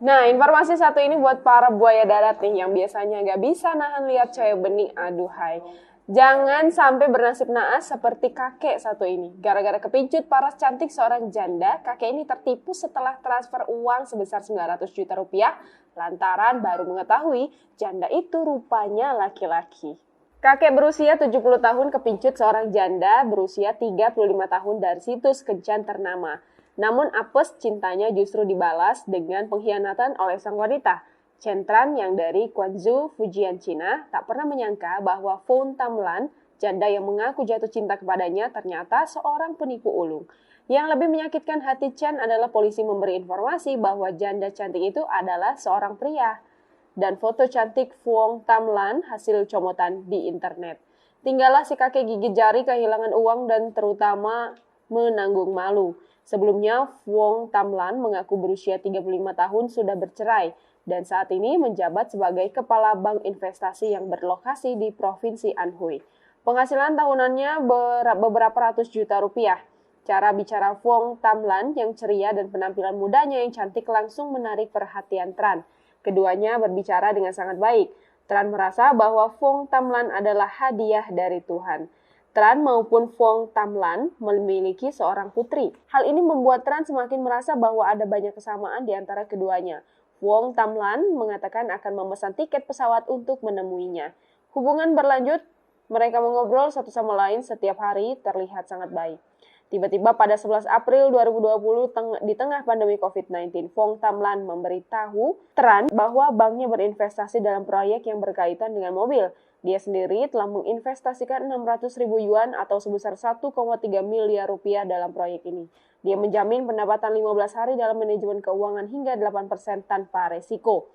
Nah, informasi satu ini buat para buaya darat nih yang biasanya nggak bisa nahan lihat cewek bening, aduhai. Jangan sampai bernasib naas seperti kakek satu ini. Gara-gara kepincut paras cantik seorang janda, kakek ini tertipu setelah transfer uang sebesar 900 juta rupiah lantaran baru mengetahui janda itu rupanya laki-laki. Kakek berusia 70 tahun kepincut seorang janda berusia 35 tahun dari situs kencan ternama. Namun apes cintanya justru dibalas dengan pengkhianatan oleh sang wanita. Chen Tran yang dari Guangzhou, Fujian, Cina, tak pernah menyangka bahwa Feng Tamlan, janda yang mengaku jatuh cinta kepadanya, ternyata seorang penipu ulung. Yang lebih menyakitkan hati Chen adalah polisi memberi informasi bahwa janda cantik itu adalah seorang pria. Dan foto cantik Feng Tamlan hasil comotan di internet. Tinggallah si kakek gigit jari kehilangan uang dan terutama menanggung malu. Sebelumnya, Feng Tamlan mengaku berusia 35 tahun sudah bercerai dan saat ini menjabat sebagai kepala bank investasi yang berlokasi di Provinsi Anhui. Penghasilan tahunannya beberapa ratus juta rupiah. Cara bicara Feng Tamlan yang ceria dan penampilan mudanya yang cantik langsung menarik perhatian Tran. Keduanya berbicara dengan sangat baik. Tran merasa bahwa Feng Tamlan adalah hadiah dari Tuhan. Tran maupun Feng Tamlan memiliki seorang putri. Hal ini membuat Tran semakin merasa bahwa ada banyak kesamaan di antara keduanya. Feng Tamlan mengatakan akan memesan tiket pesawat untuk menemuinya. Hubungan berlanjut, mereka mengobrol satu sama lain setiap hari terlihat sangat baik. Tiba-tiba pada 11 April 2020 di tengah pandemi COVID-19, Feng Tamlan memberitahu Tran bahwa banknya berinvestasi dalam proyek yang berkaitan dengan mobil. Dia sendiri telah menginvestasikan 600.000 yuan atau sebesar 1,3 miliar rupiah dalam proyek ini. Dia menjamin pendapatan 15 hari dalam manajemen keuangan hingga 8% tanpa resiko.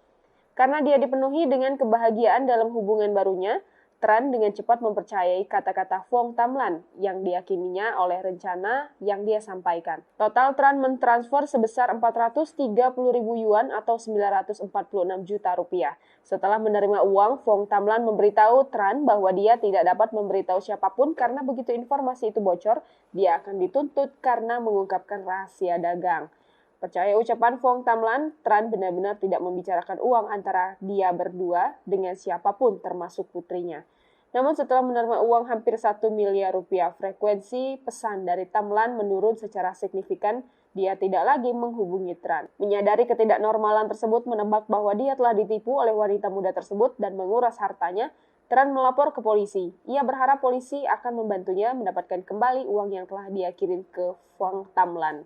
Karena dia dipenuhi dengan kebahagiaan dalam hubungan barunya, Tran dengan cepat mempercayai kata-kata Feng Tamlan yang diyakininya oleh rencana yang dia sampaikan. Total Tran mentransfer sebesar 430.000 yuan atau 946 juta rupiah. Setelah menerima uang, Feng Tamlan memberitahu Tran bahwa dia tidak dapat memberitahu siapapun karena begitu informasi itu bocor, dia akan dituntut karena mengungkapkan rahasia dagang. Percaya ucapan Feng Tamlan, Tran benar-benar tidak membicarakan uang antara dia berdua dengan siapapun termasuk putrinya. Namun setelah menerima uang hampir 1 miliar rupiah, frekuensi pesan dari Tamlan menurun secara signifikan. Dia tidak lagi menghubungi Tran. Menyadari ketidaknormalan tersebut menebak bahwa dia telah ditipu oleh wanita muda tersebut dan menguras hartanya, Tran melapor ke polisi. Ia berharap polisi akan membantunya mendapatkan kembali uang yang telah dia kirim ke Feng Tamlan.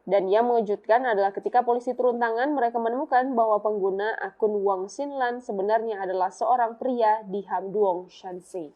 Dan yang mengejutkan adalah ketika polisi turun tangan, mereka menemukan bahwa pengguna akun Wang Xinlan sebenarnya adalah seorang pria di Hamduong, Shanxi.